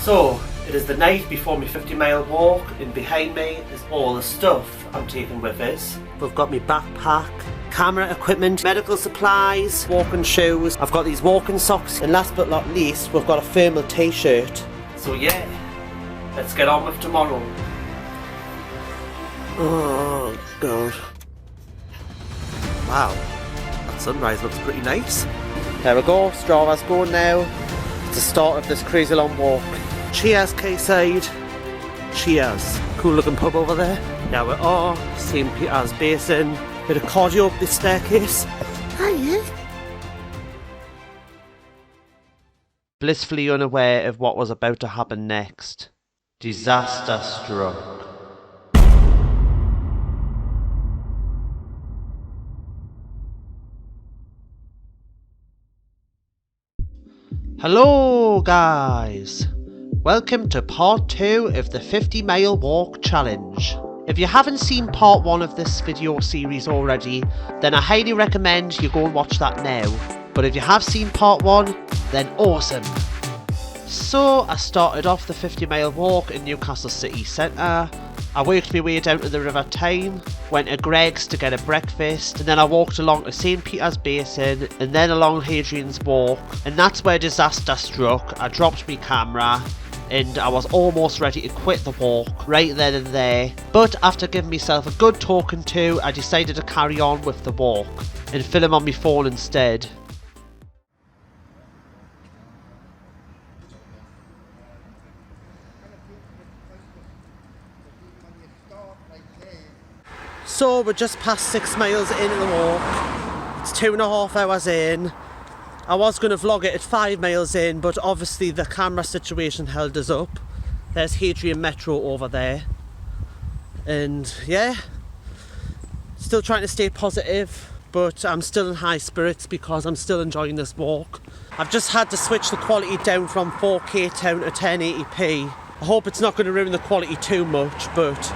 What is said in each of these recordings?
So, it is the night before my 50-mile walk, and behind me is all the stuff I'm taking with us. We've got my backpack, camera equipment, medical supplies, walking shoes. I've got these walking socks, and last but not least, we've got a thermal t-shirt. So yeah, let's get on with tomorrow. Oh god. Wow, that sunrise looks pretty nice. There we go, Strava's going now. It's the start of this crazy long walk. Cheers, Quayside. Cheers. Cool looking pub over there. Now we are St. Peter's Basin. Bit of cardio up this staircase. Hiya. Blissfully unaware of what was about to happen next, disaster struck. Hello guys! Welcome to part 2 of the 50-mile walk challenge. If you haven't seen part 1 of this video series already, then I highly recommend you go and watch that now. But if you have seen part 1, then awesome! So I started off the 50-mile walk in Newcastle city centre. I worked my way down to the River Tyne, went to Greg's to get a breakfast, and then I walked along to St. Peter's Basin, and then along Hadrian's Walk, and that's where disaster struck. I dropped my camera, and I was almost ready to quit the walk, right then and there, but after giving myself a good talking to, I decided to carry on with the walk, and film on my phone instead. So we're just past 6 miles into the walk. It's 2.5 hours in. I was going to vlog it at 5 miles in, but obviously the camera situation held us up. There's Hadrian Metro over there. And yeah, still trying to stay positive, but I'm still in high spirits because I'm still enjoying this walk. I've just had to switch the quality down from 4K down to 1080p. I hope it's not going to ruin the quality too much, but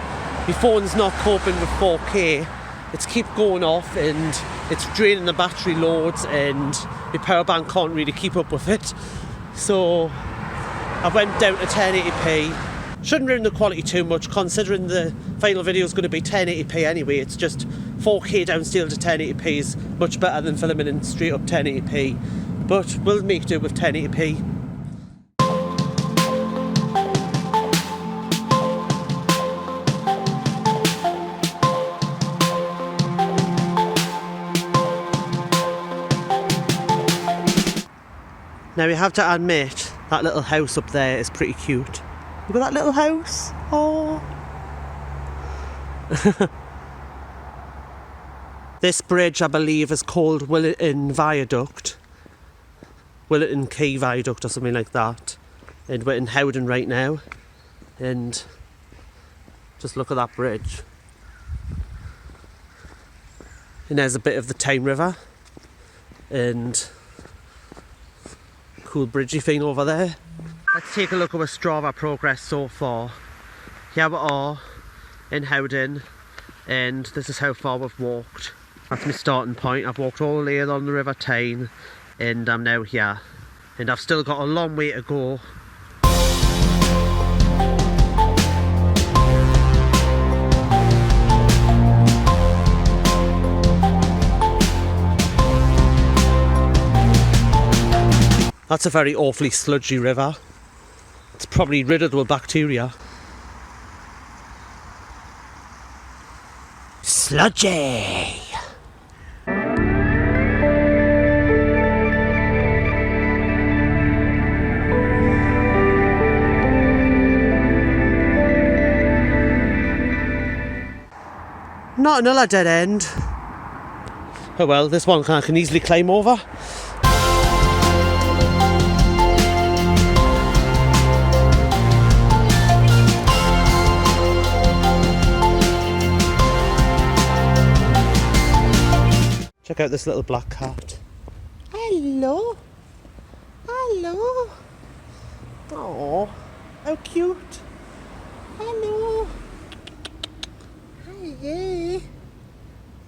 my phone's not coping with 4K. It's keep going off and it's draining the battery loads, and my power bank can't really keep up with it. So I went down to 1080p. Shouldn't ruin the quality too much considering the final video is going to be 1080p anyway. It's just 4K downscaled to 1080p is much better than filming in straight up 1080p. But we'll make do with 1080p. Now we have to admit, that little house up there is pretty cute. Look at that little house. Oh. This bridge, I believe, is called Willerton Viaduct. Willerton Quay Viaduct or something like that. And we're in Howden right now. And just look at that bridge. And there's a bit of the Tyne River. And cool bridgey thing over there. Let's take a look at our Strava progress so far. Here we are in Howden, and this is how far we've walked. That's my starting point. I've walked all the way along the River Tyne, and I'm now here. And I've still got a long way to go. That's a very awfully sludgy river. It's probably riddled with bacteria. Sludgy! Not another dead end. Oh well, this one I can easily climb over. Check out this little black cat. Hello. Hello. Oh, how cute. Hello. Hi.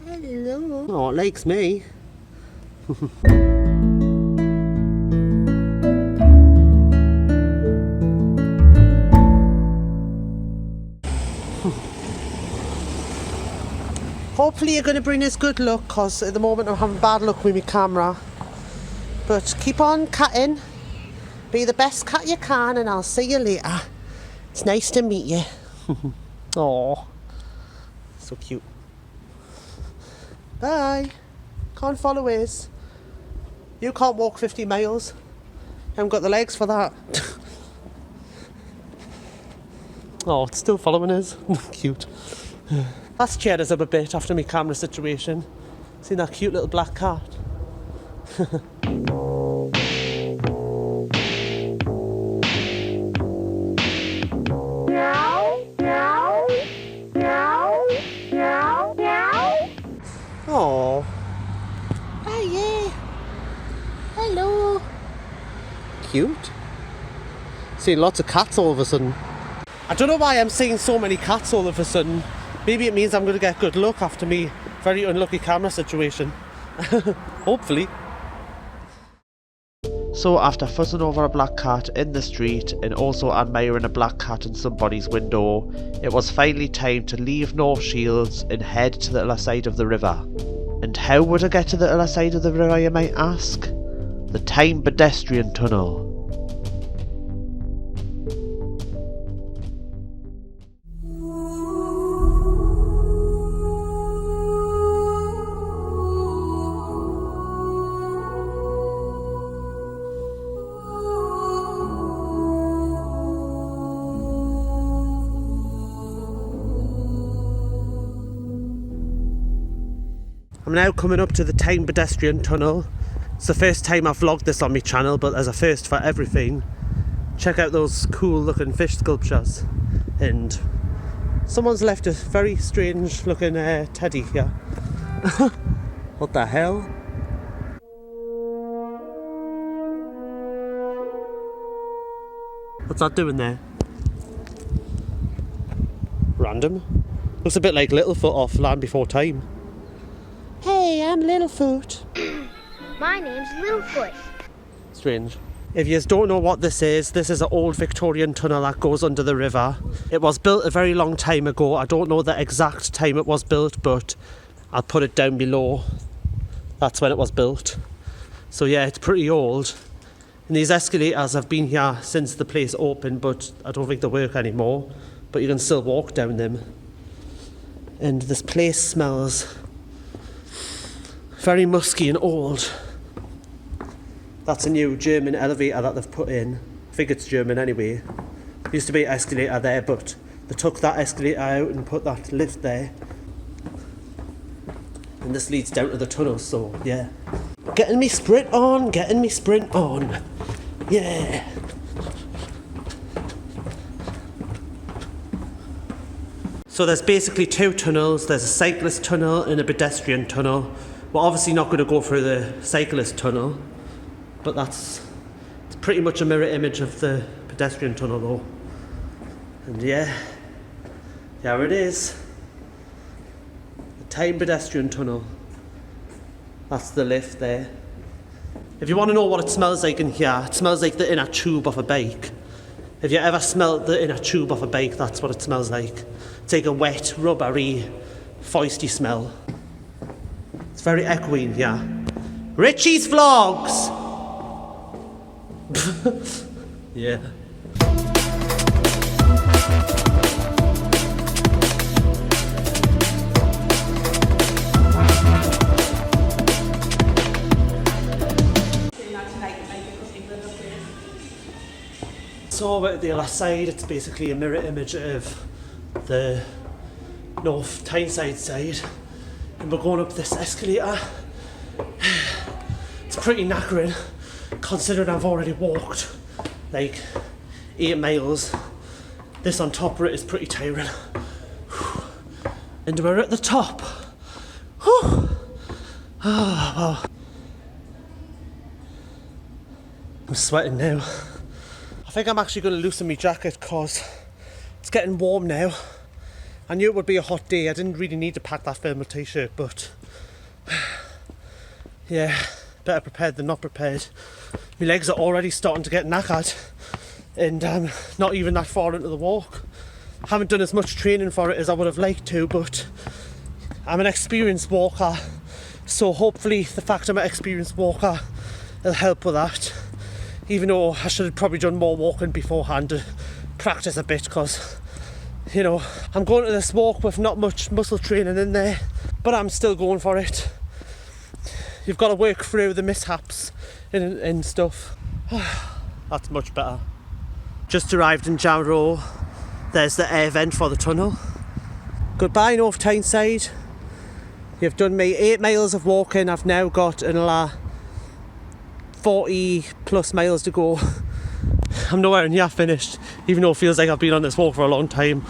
Hello. Oh, it likes me. Hopefully you're going to bring us good luck, because at the moment I'm having bad luck with my camera. But keep on catting. Be the best cat you can, and I'll see you later. It's nice to meet you. Aww. So cute. Bye. Can't follow us. You can't walk 50 miles. Haven't got the legs for that. Oh, it's still following us. Cute. That's cheered us up a bit after my camera situation. Seen that cute little black cat? Oh. Hiya. Hello. Cute. Seeing lots of cats all of a sudden. I don't know why I'm seeing so many cats all of a sudden. Maybe it means I'm going to get good luck after me very unlucky camera situation. Hopefully. So after fussing over a black cat in the street and also admiring a black cat in somebody's window, it was finally time to leave North Shields and head to the other side of the river. And how would I get to the other side of the river, you might ask? The Tyne pedestrian tunnel. I'm now coming up to the Tyne pedestrian tunnel. It's the first time I've vlogged this on my channel, but there's a first for everything. Check out those cool looking fish sculptures. And someone's left a very strange looking teddy here. What the hell? What's that doing there? Random. Looks a bit like Littlefoot off Land Before Time. Hey, I'm Littlefoot. My name's Littlefoot. Strange. If you don't know what this is an old Victorian tunnel that goes under the river. It was built a very long time ago. I don't know the exact time it was built, but I'll put it down below. That's when it was built. So yeah, it's pretty old. And these escalators have been here since the place opened, but I don't think they work anymore. But you can still walk down them. And this place smells very musky and old. That's a new German elevator that they've put in. I think it's German anyway. There used to be an escalator there, but they took that escalator out and put that lift there. And this leads down to the tunnel, so yeah. Getting me sprint on, getting me sprint on. Yeah. So there's basically two tunnels. There's a cyclist tunnel and a pedestrian tunnel. We're obviously not going to go through the cyclist tunnel, but it's pretty much a mirror image of the pedestrian tunnel though. And yeah, there it is. The Tyne pedestrian tunnel. That's the lift there. If you want to know what it smells like in here, it smells like the inner tube of a bike. If you ever smelled the inner tube of a bike, that's what it smells like. It's like a wet, rubbery, foisty smell. It's very echoey in here. Richie's Vlogs! Yeah. So at the other side, it's basically a mirror image of the North Tyneside side. And we're going up this escalator. It's pretty knackering, considering I've already walked like 8 miles. This on top of it is pretty tiring. And we're at the top. Oh, wow. I'm sweating now. I think I'm actually going to loosen my jacket because it's getting warm now. I knew it would be a hot day. I didn't really need to pack that thermal t-shirt, but yeah, better prepared than not prepared. My legs are already starting to get knackered, and I'm not even that far into the walk. I haven't done as much training for it as I would have liked to, but I'm an experienced walker, so hopefully the fact I'm an experienced walker will help with that. Even though I should have probably done more walking beforehand to practice a bit, because, you know, I'm going to this walk with not much muscle training in there, but I'm still going for it. You've got to work through the mishaps and stuff. That's much better. Just arrived in Jarrow. There's the air vent for the tunnel. Goodbye North Tyneside. You've done me 8 miles of walking. I've now got another 40 plus miles to go. I'm nowhere near finished, even though it feels like I've been on this walk for a long time.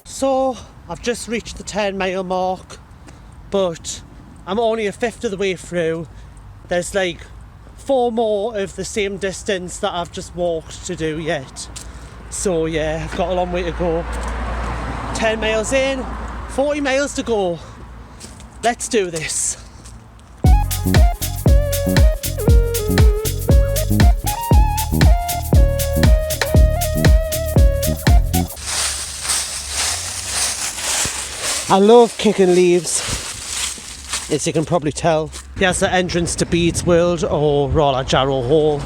So I've just reached the 10-mile mark, but I'm only a fifth of the way through. There's like 4 more of the same distance that I've just walked to do yet. So yeah, I've got a long way to go. 10 miles in, 40 miles to go. Let's do this. I love kicking leaves, as you can probably tell. Here's the entrance to Bede's World, or rather Jarrow Hall.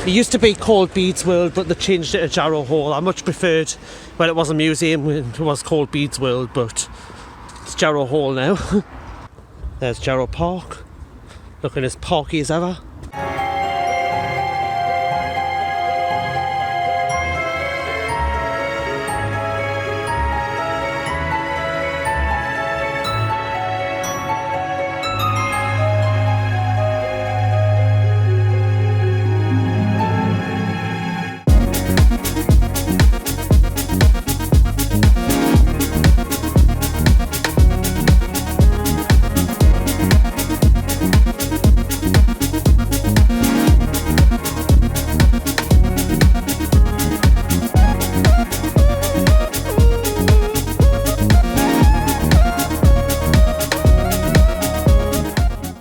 It used to be called Bede's World, but they changed it to Jarrow Hall. I much preferred when it was a museum when it was called Bede's World, but it's Jarrow Hall now. There's Jarrow Park, looking as parky as ever.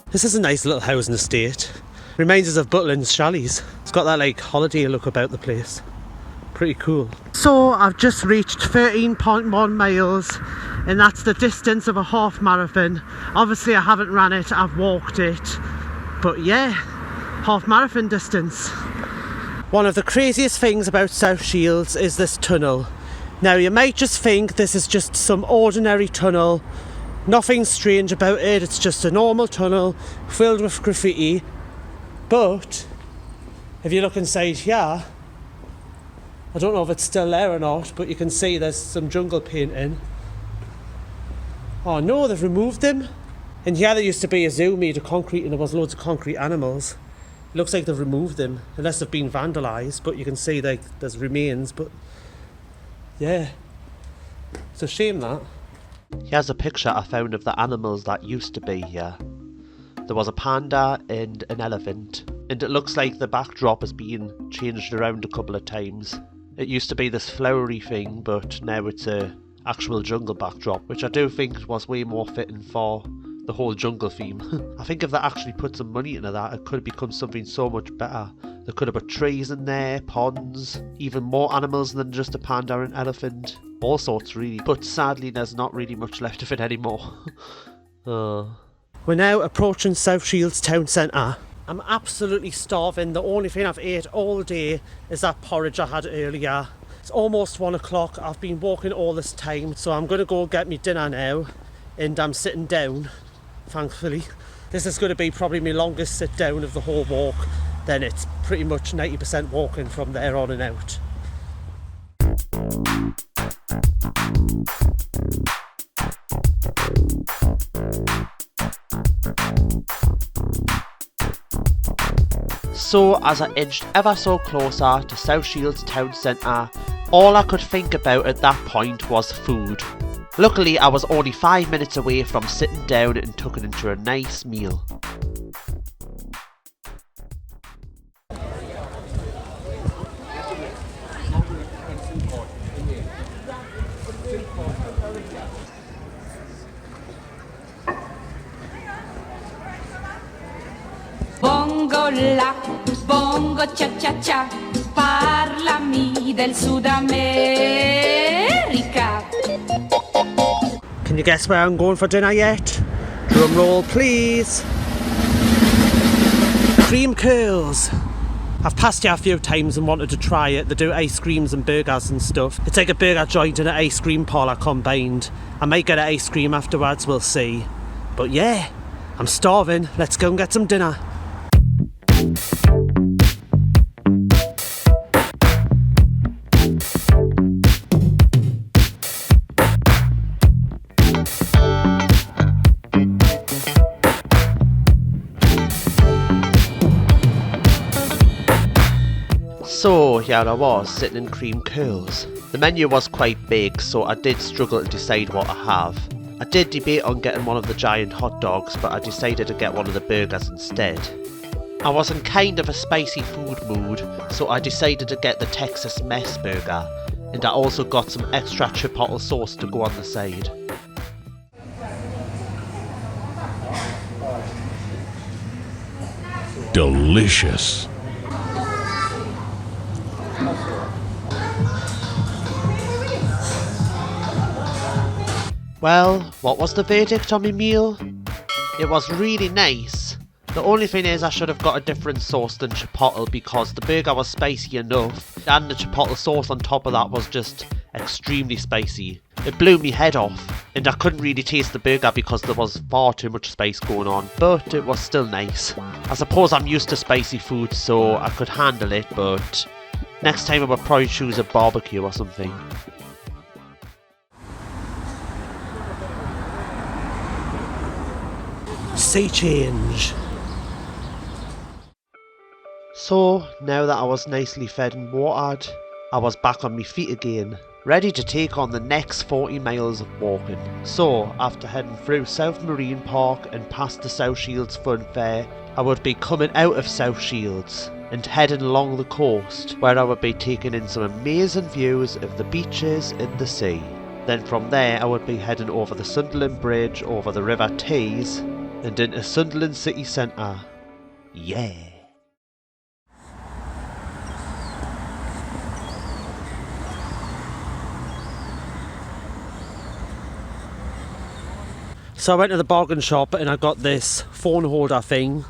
This is a nice little housing estate. Reminds us of Butlin's Chalets. It's got that like holiday look about the place. Pretty cool. So I've just reached 13.1 miles, and that's the distance of a half marathon. Obviously I haven't ran it, I've walked it. But yeah, half marathon distance. One of the craziest things about South Shields is this tunnel. Now you might just think this is just some ordinary tunnel. Nothing strange about it, it's just a normal tunnel filled with graffiti. But if you look inside here, I don't know if it's still there or not, but you can see there's some jungle painting. Oh no, they've removed them. And here there used to be a zoo made of concrete, and there was loads of concrete animals. It looks like they've removed them, unless they've been vandalised, but you can see like there's remains. But yeah, it's a shame that. Here's a picture I found of the animals that used to be here. There was a panda and an elephant, and it looks like the backdrop has been changed around a couple of times. It used to be this flowery thing, but now it's a actual jungle backdrop, which I do think was way more fitting for the whole jungle theme. I think if they actually put some money into that, it could have become something so much better. They could have put trees in there, ponds, even more animals than just a panda and elephant. All sorts really, but sadly there's not really much left of it anymore. We're now approaching South Shields town centre. I'm absolutely starving. The only thing I've ate all day is that porridge I had earlier. It's almost 1 o'clock. I've been walking all this time, so I'm going to go get me dinner now, and I'm sitting down, thankfully. This is going to be probably my longest sit down of the whole walk. Then it's pretty much 90% walking from there on and out. So as I edged ever so closer to South Shields town centre, all I could think about at that point was food. Luckily I was only 5 minutes away from sitting down and tucking into a nice meal. Bongo la, bongo cha cha cha, parlami del Sud America. Can you guess where I'm going for dinner yet? Drum roll please. Cream curls. I've passed here a few times and wanted to try it. They do ice creams and burgers and stuff. It's like a burger joint and an ice cream parlour combined. I might get an ice cream afterwards, we'll see. But yeah, I'm starving. Let's go and get some dinner. So here I was, sitting in cream curls. The menu was quite big, so I did struggle to decide what to have. I did debate on getting one of the giant hot dogs, but I decided to get one of the burgers instead. I was in kind of a spicy food mood, so I decided to get the Texas Mess burger, and I also got some extra chipotle sauce to go on the side. Delicious. Well, what was the verdict on my meal? It was really nice. The only thing is I should have got a different sauce than chipotle because the burger was spicy enough and the chipotle sauce on top of that was just extremely spicy. It blew me head off and I couldn't really taste the burger because there was far too much spice going on, but it was still nice. I suppose I'm used to spicy food so I could handle it, but next time I would probably choose a barbecue or something. Sea change. So, now that I was nicely fed and watered, I was back on my feet again, ready to take on the next 40 miles of walking. So, after heading through South Marine Park and past the South Shields Fun Fair, I would be coming out of South Shields and heading along the coast, where I would be taking in some amazing views of the beaches and the sea. Then from there I would be heading over the Sunderland Bridge over the River Tees and into Sunderland city centre. Yeah. So I went to the bargain shop and I got this phone holder thing.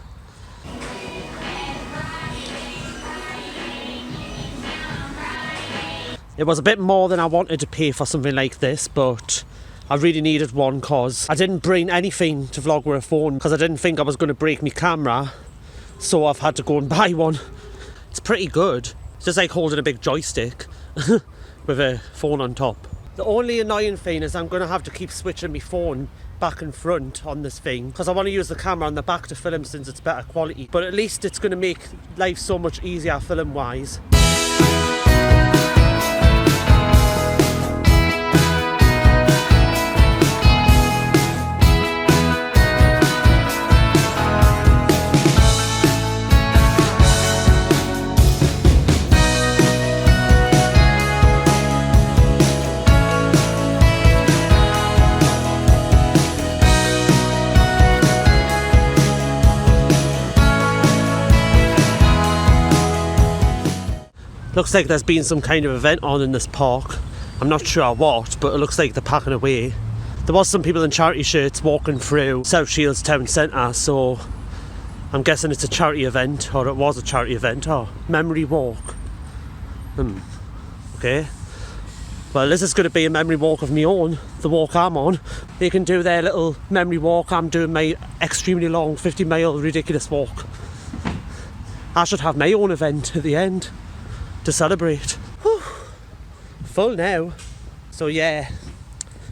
It was a bit more than I wanted to pay for something like this, but I really needed one because I didn't bring anything to vlog with a phone because I didn't think I was going to break my camera, so I've had to go and buy one. It's pretty good. It's just like holding a big joystick with a phone on top. The only annoying thing is I'm going to have to keep switching my phone back and front on this thing because I want to use the camera on the back to film since it's better quality, but at least it's going to make life so much easier film wise. Looks like there's been some kind of event on in this park. I'm not sure what, but it looks like they're packing away. There was some people in charity shirts walking through South Shields Town Centre, so I'm guessing it's a charity event, or it was a charity event, or memory walk. Okay. Well, this is going to be a memory walk of my own, the walk I'm on. They can do their little memory walk, I'm doing my extremely long 50-mile ridiculous walk. I should have my own event at the end to celebrate. Whew. Full now. So yeah,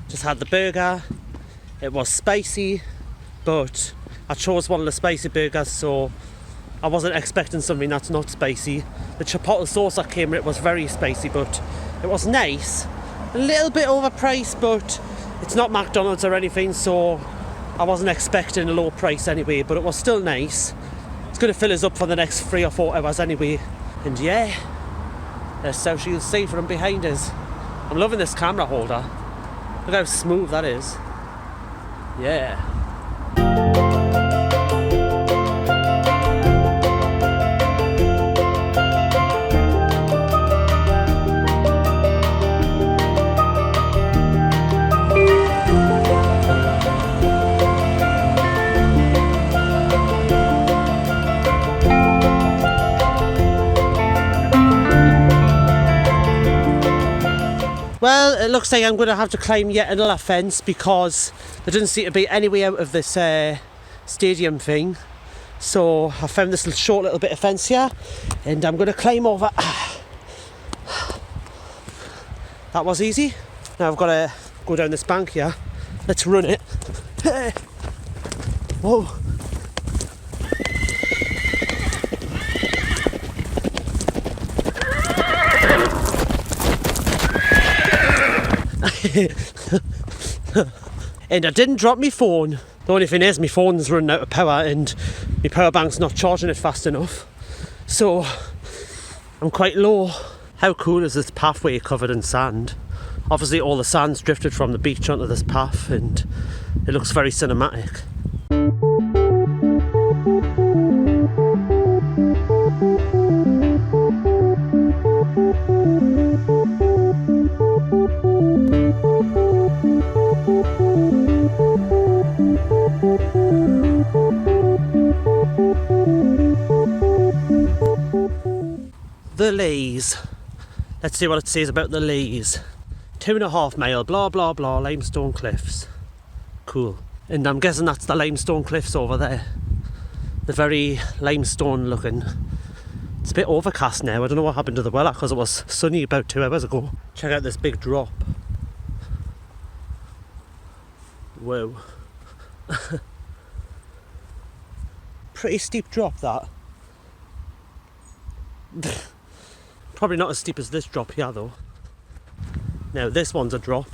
just had the burger. It was spicy, but I chose one of the spicy burgers, so I wasn't expecting something that's not spicy. The chipotle sauce that came with it was very spicy, but it was nice. A little bit overpriced, but it's not McDonald's or anything, so I wasn't expecting a low price anyway, but it was still nice. It's going to fill us up for the next 3 or 4 hours anyway. And yeah, there's South Shields Sea from behind us. I'm loving this camera holder. Look how smooth that is. Yeah. Well, it looks like I'm going to have to climb yet another fence because there doesn't seem to be any way out of this stadium thing. So I found this short little bit of fence here and I'm going to climb over. That was easy. Now I've got to go down this bank here. Let's run it. Whoa. And I didn't drop my phone. The only thing is my phone's running out of power and my power bank's not charging it fast enough, so I'm quite low. How cool is this pathway covered in sand? Obviously all the sand's drifted from the beach onto this path and it looks very cinematic. The Lees. Let's see what it says about the Lees. 2.5 mile, blah blah blah, limestone cliffs. Cool. And I'm guessing that's the limestone cliffs over there. The very limestone looking. It's a bit overcast now. I don't know what happened to the weather because it was sunny about 2 hours ago. Check out this big drop. Whoa. Pretty steep drop that. Probably not as steep as this drop here though. Now this one's a drop.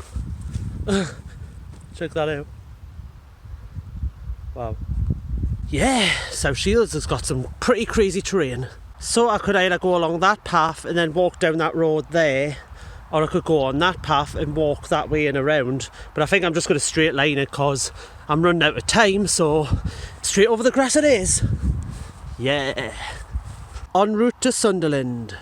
Check that out. Wow. Yeah, South Shields has got some pretty crazy terrain. So I could either go along that path and then walk down that road there, or I could go on that path and walk that way and around. But I think I'm just going to straight line it because I'm running out of time, so straight over the grass it is. Yeah. En route to Sunderland.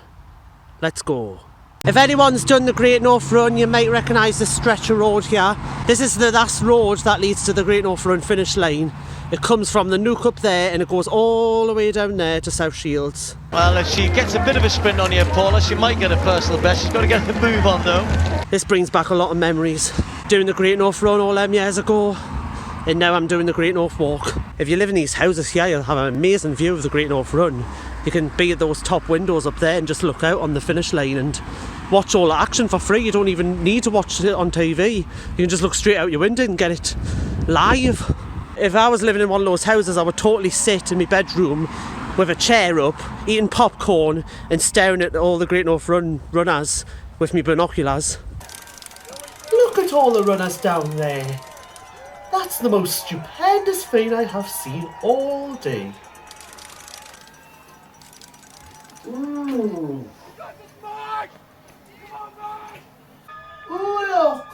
Let's go. If anyone's done the Great North Run, you might recognise this stretch of road here. This is the last road that leads to the Great North Run finish line. It comes from the Nook up there and it goes all the way down there to South Shields. Well, if she gets a bit of a sprint on you, Paula, she might get a personal best. She's got to get the move on though. This brings back a lot of memories. Doing the Great North Run all them years ago, and now I'm doing the Great North Walk. If you live in these houses here, you'll have an amazing view of the Great North Run. You can be at those top windows up there and just look out on the finish line and watch all the action for free. You don't even need to watch it on TV. You can just look straight out your window and get it live. If I was living in one of those houses, I would totally sit in my bedroom with a chair up, eating popcorn and staring at all the Great North Run runners with my binoculars. Look at all the runners down there. That's the most stupendous thing I have seen all day. Ooh. Oh look,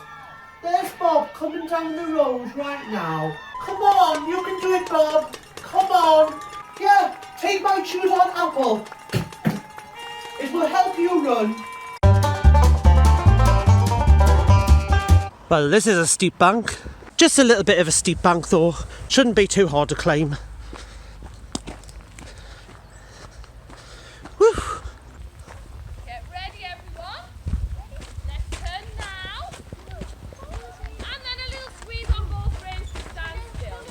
there's Bob coming down the road right now. Come on, you can do it, Bob. Come on. Yeah, take my shoes on, Apple. It will help you run. Well, this is a steep bank. Just a little bit of a steep bank though. Shouldn't be too hard to climb. Woo. Get ready, everyone. Let's turn now. And then a little squeeze on both reins to stand still.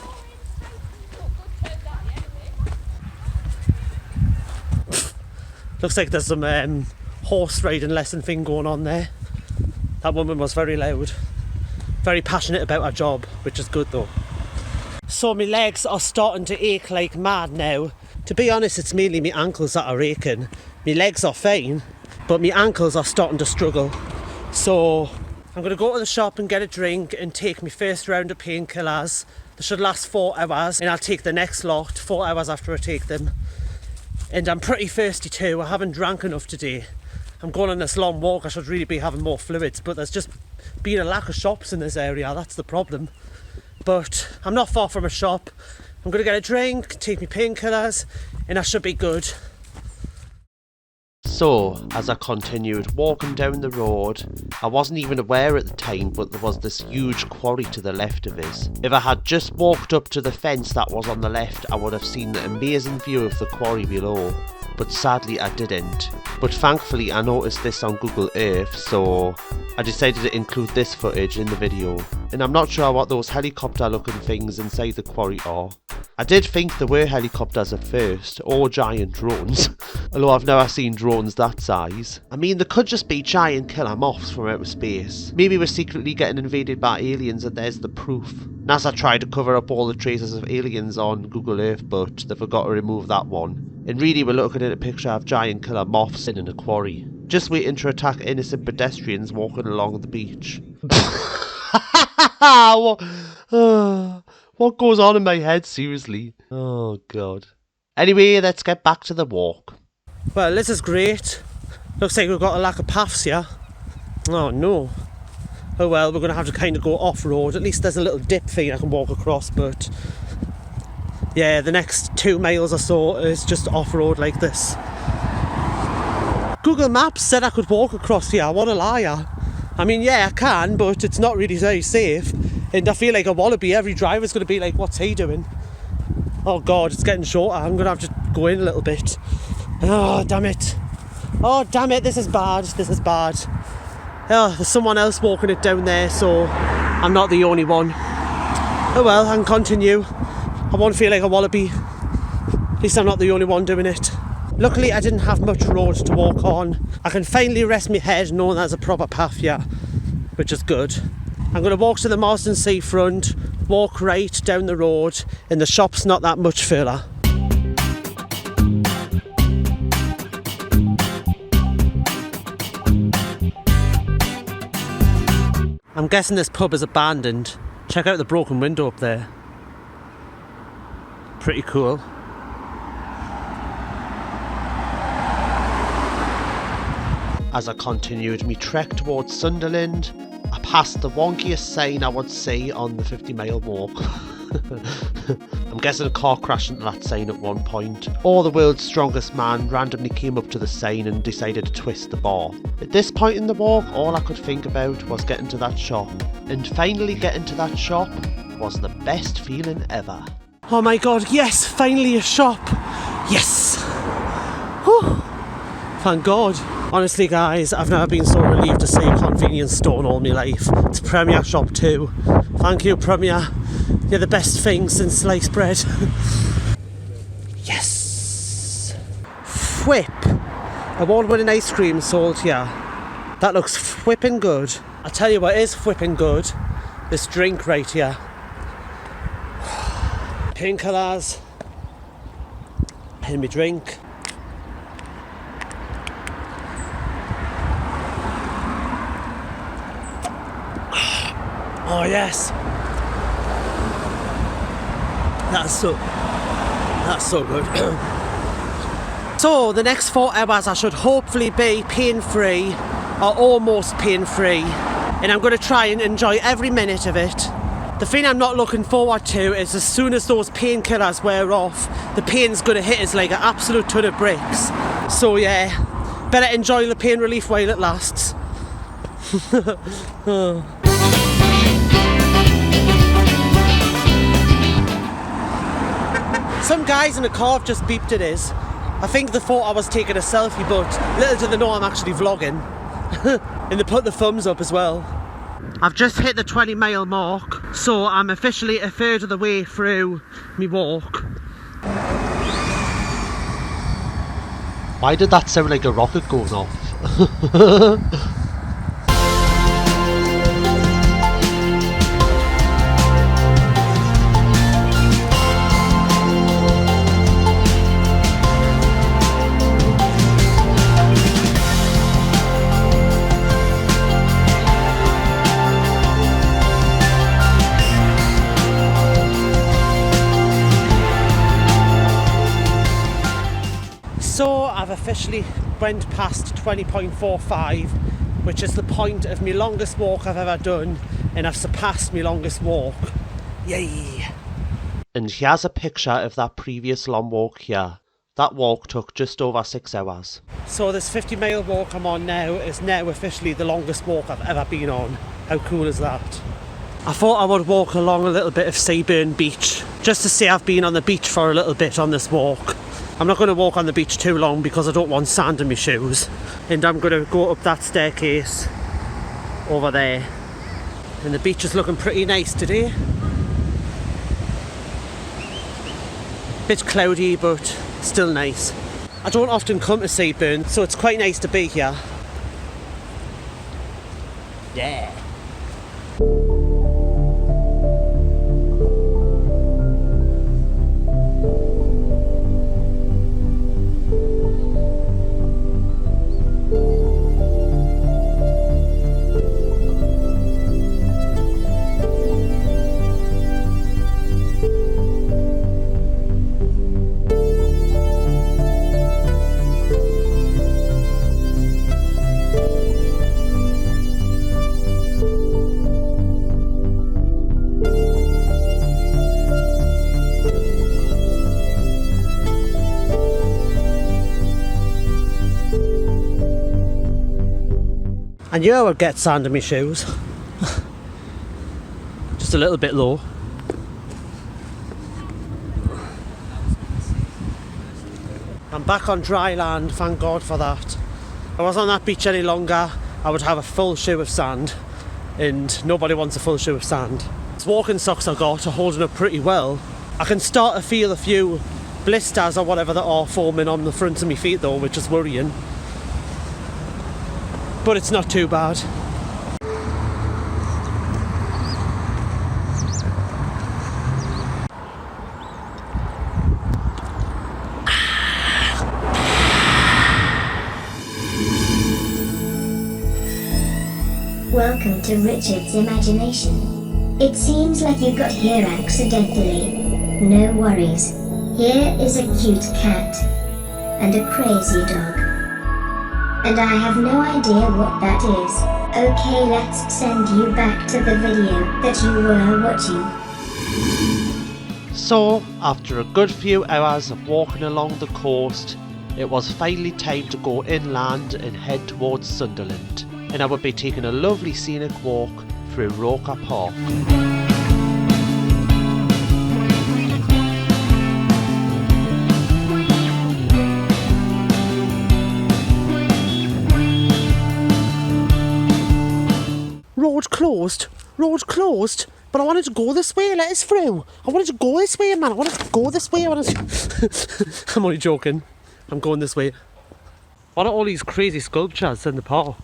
Oh, good turn down, yeah. Looks like there's some horse riding lesson thing going on there. That woman was very loud. Very passionate about her job, which is good though. So my legs are starting to ache like mad now To be honest, it's mainly my ankles that are aching. My legs are fine, but my ankles are starting to struggle. So I'm going to go to the shop and get a drink and take my first round of painkillers. They should last 4 hours, and I'll take the next lot 4 hours after I take them. And I'm pretty thirsty too. I haven't drank enough today. I'm going on this long walk. I should really be having more fluids, but there's just been a lack of shops in this area. That's the problem. But I'm not far from a shop. I'm going to get a drink, take my painkillers, and I should be good. So, as I continued walking down the road, I wasn't even aware at the time, but there was this huge quarry to the left of us. If I had just walked up to the fence that was on the left, I would have seen the amazing view of the quarry below. But sadly I didn't. But thankfully I noticed this on Google Earth, so I decided to include this footage in the video. And I'm not sure what those helicopter looking things inside the quarry are. I did think they were helicopters at first, or giant drones, although I've never seen drones that size. I mean, they could just be giant killer moths from outer space. Maybe we're secretly getting invaded by aliens and there's the proof. NASA tried to cover up all the traces of aliens on Google Earth, but they forgot to remove that one. And really we're looking at a picture of giant killer moths in a quarry, just waiting to attack innocent pedestrians walking along the beach. What goes on in my head, seriously? Oh god. Anyway, let's get back to the walk. Well, this is great. Looks like we've got a lack of paths here. Oh no. Oh well, we're going to have to kind of go off-road. At least there's a little dip thing I can walk across, but yeah, the next 2 miles or so is just off-road like this. Google Maps said I could walk across here. What a liar. I mean, yeah, I can, but it's not really very safe. And I feel like a wallaby. Every driver's going to be like, what's he doing? Oh god, it's getting shorter. I'm going to have to go in a little bit. Oh, damn it. Oh, damn it, this is bad. This is bad. Oh, there's someone else walking it down there, so I'm not the only one. Oh well, I can continue. I won't feel like a wallaby. At least I'm not the only one doing it. Luckily I didn't have much road to walk on. I can finally rest my head knowing there's a proper path here, which is good. I'm going to walk to the Marsden seafront, walk right down the road, and the shop's not that much further. I'm guessing this pub is abandoned. Check out the broken window up there. Pretty cool. As I continued my trek towards Sunderland, I passed the wonkiest sign I would see on the 50-mile walk. I'm guessing a car crashed into that sign at one point, or the world's strongest man randomly came up to the sign and decided to twist the bar. At this point in the walk, all I could think about was getting to that shop. And finally getting to that shop was the best feeling ever. Oh my god, yes, finally a shop. Yes. Whew. Thank god. Honestly guys, I've never been so relieved to see a convenience store in all my life. It's Premier Shop too. Thank you, Premier. You're the best thing since sliced bread. Yes. Whip. Award-winning ice cream sold here. That looks whipping good. I'll tell you what is whipping good. This drink right here. Painkillers. And my drink. Oh yes. That's so good. So the next 4 hours I should hopefully be pain-free, or almost pain-free, and I'm going to try and enjoy every minute of it. The thing I'm not looking forward to is as soon as those painkillers wear off, the pain's going to hit us like an absolute ton of bricks. So yeah, better enjoy the pain relief while it lasts. Oh. Some guys in the car have just beeped at us. I think they thought I was taking a selfie, but little do they know I'm actually vlogging. And they put the thumbs up as well. I've just hit the 20-mile mark, so I'm officially a third of the way through my walk. Why did that sound like a rocket going off? officially went past 20.45, which is the point of my longest walk I've ever done, and I've surpassed my longest walk. Yay! And here's a picture of that previous long walk here. That walk took just over 6 hours. So this 50-mile walk I'm on now is now officially the longest walk I've ever been on. How cool is that? I thought I would walk along a little bit of Seaburn Beach, just to say I've been on the beach for a little bit on this walk. I'm not going to walk on the beach too long because I don't want sand in my shoes. And I'm going to go up that staircase over there. And the beach is looking pretty nice today. Bit cloudy, but still nice. I don't often come to Seaburn, so it's quite nice to be here. Yeah. I knew I would get sand in my shoes. Just a little bit low. I'm back on dry land, thank God for that. If I was on that beach any longer, I would have a full shoe of sand, and nobody wants a full shoe of sand. These walking socks I got are holding up pretty well. I can start to feel a few blisters or whatever that are forming on the front of my feet though, which is worrying. But it's not too bad. Welcome to Richard's imagination. It seems like you got here accidentally. No worries. Here is a cute cat and a crazy dog. And I have no idea what that is. Okay, let's send you back to the video that you were watching. So, after a good few hours of walking along the coast, it was finally time to go inland and head towards Sunderland. And I would be taking a lovely scenic walk through Roker Park. Road closed, but I wanted to go this way, let us through. I wanted to go this way, man, I wanted to go this way. I'm only joking, I'm going this way. What are all these crazy sculptures in the park?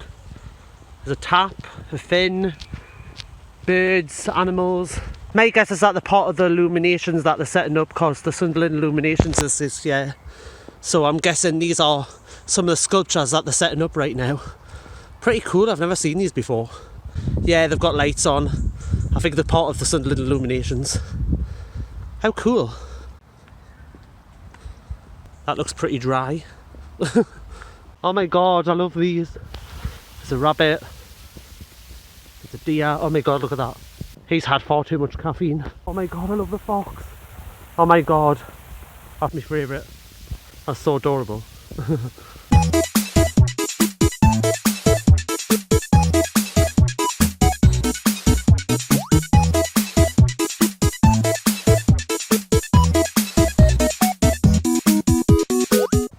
There's a tap, a fin, birds, animals. My guess is that they're part of the illuminations that they're setting up, because the Sunderland illuminations is this year. So I'm guessing these are some of the sculptures that they're setting up right now. Pretty cool, I've never seen these before. Yeah, they've got lights on. I think they're part of the Sunderland illuminations. How cool. That looks pretty dry. Oh my god, I love these. There's a rabbit. There's a deer. Oh my god, look at that. He's had far too much caffeine. Oh my god, I love the fox. Oh my god. That's my favourite. That's so adorable.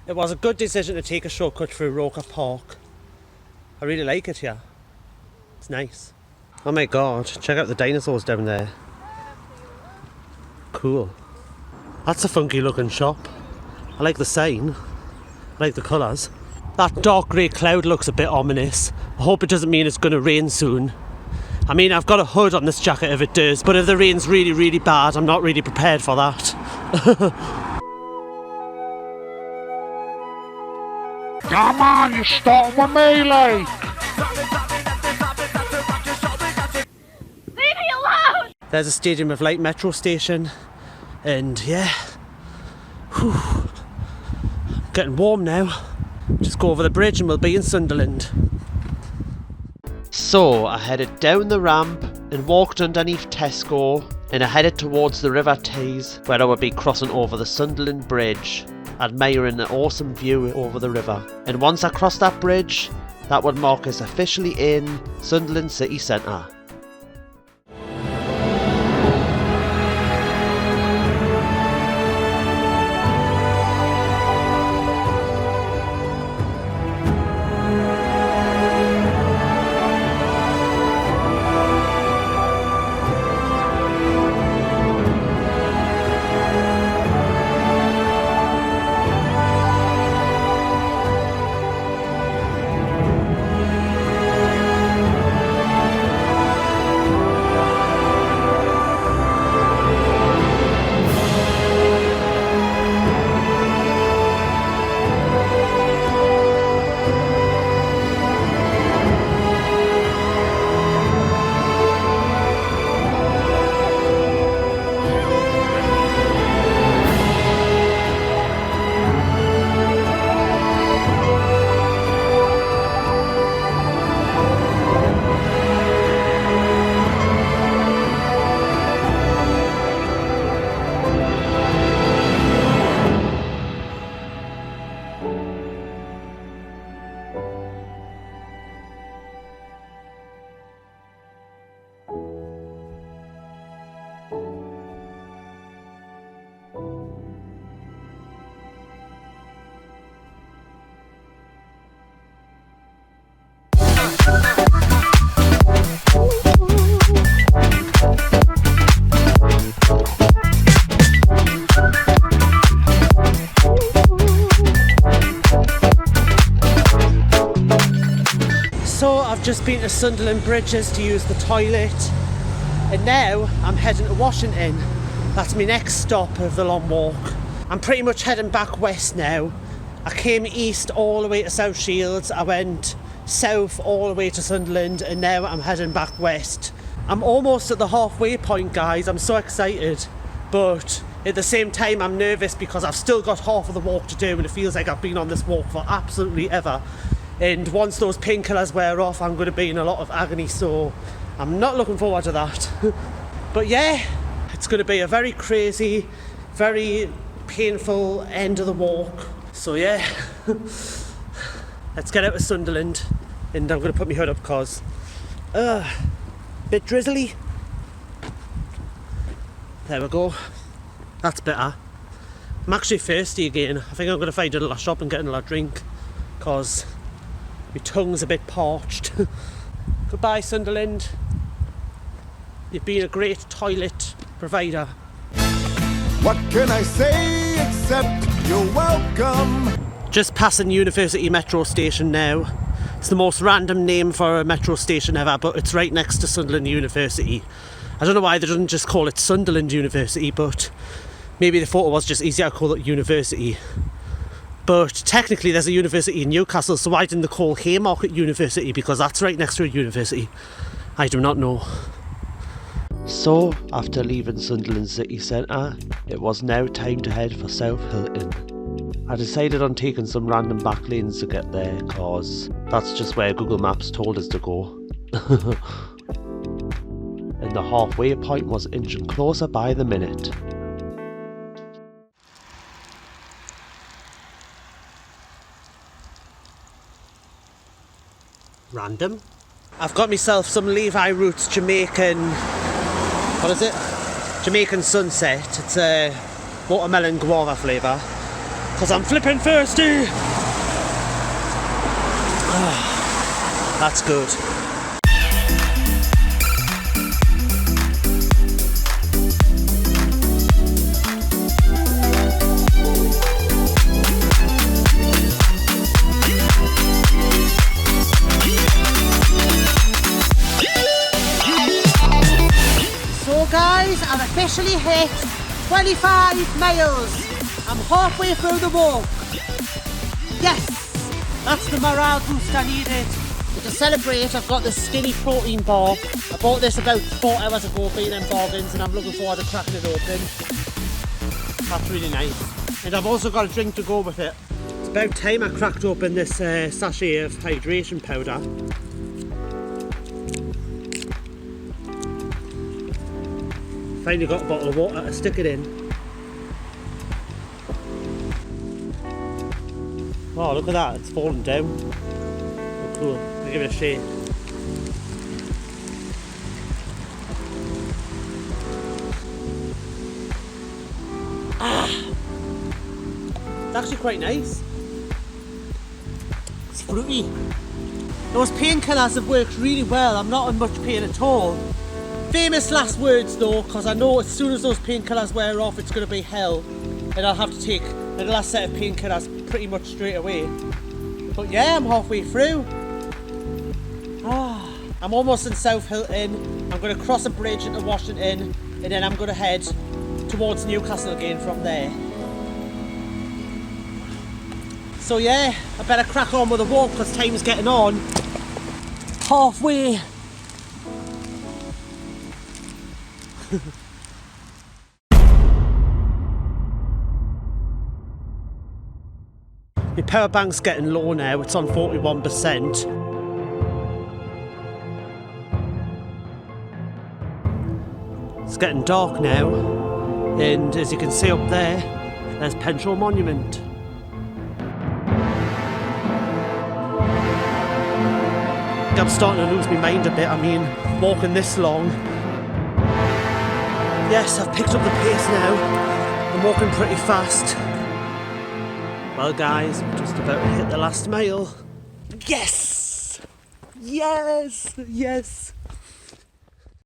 It was a good decision to take a shortcut through Roker Park. I really like it here. It's nice. Oh my god, check out the dinosaurs down there. Cool. That's a funky looking shop. I like the sign. I like the colours. That dark grey cloud looks a bit ominous. I hope it doesn't mean it's going to rain soon. I mean, I've got a hood on this jacket if it does, but if the rain's really, really bad, I'm not really prepared for that. Come on, you're starting with me, like. Leave me alone! There's a Stadium of Light metro station, and yeah, whew, getting warm now. Just go over the bridge and we'll be in Sunderland. So I headed down the ramp and walked underneath Tesco, and I headed towards the River Tees, where I would be crossing over the Sunderland Bridge, admiring the awesome view over the river. And once I crossed that bridge, that would mark us officially in Sunderland city centre. So I've just been to Sunderland Bridges to use the toilet, and now I'm heading to Washington. That's my next stop of the long walk. I'm pretty much heading back west now. I came east all the way to South Shields, I went south all the way to Sunderland, and now I'm heading back west. I'm almost at the halfway point, guys. I'm so excited, but at the same time I'm nervous because I've still got half of the walk to do, and it feels like I've been on this walk for absolutely ever. And once those painkillers wear off, I'm going to be in a lot of agony, so I'm not looking forward to that. But yeah, it's going to be a very crazy, very painful end of the walk. So yeah, let's get out of Sunderland, and I'm going to put my hood up because bit drizzly. There we go. That's better. I'm actually thirsty again. I think I'm going to find a little shop and get a little drink because my tongue's a bit parched. Goodbye, Sunderland. You've been a great toilet provider. What can I say except you're welcome? Just passing University Metro Station now. It's the most random name for a metro station ever, but it's right next to Sunderland University. I don't know why they didn't just call it Sunderland University, but maybe they thought it was just easier to call it University. But technically there's a university in Newcastle, so why didn't they call Haymarket University? Because that's right next to a university. I do not know. So, after leaving Sunderland city centre, it was now time to head for South Hylton. I decided on taking some random back lanes to get there, cause that's just where Google Maps told us to go. And the halfway point was inching closer by the minute. Random. I've got myself some Levi Roots Jamaican, what is it? Jamaican Sunset. It's a watermelon guava flavour. Because I'm flipping thirsty! Oh, that's good. Guys, I've officially hit 25 miles. I'm halfway through the walk. Yes, that's the morale boost I needed. And to celebrate, I've got this skinny protein bar. I bought this about 4 hours ago, being in bargains, and I'm looking forward to cracking it open. That's really nice. And I've also got a drink to go with it. It's about time I cracked open this sachet of hydration powder. Finally got a bottle of water to stick it in. Oh, look at that, it's falling down. Oh, cool. I'll give it a shake. It's actually quite nice. It's fruity. Those painkillers have worked really well. I'm not in much pain at all. Famous last words though, because I know as soon as those painkillers wear off, it's going to be hell. And I'll have to take the last set of painkillers pretty much straight away. But yeah, I'm halfway through. I'm almost in South Hylton. I'm going to cross a bridge into Washington, and then I'm going to head towards Newcastle again from there. So yeah, I better crack on with the walk because time's getting on. Halfway. My power bank's getting low now, it's on 41%. It's getting dark now, and as you can see up there, there's Penshaw Monument. I'm starting to lose my mind a bit. I mean, walking this long. Yes, I've picked up the pace now. I'm walking pretty fast. Well guys, I'm just about to hit the last mile. Yes! Yes! Yes!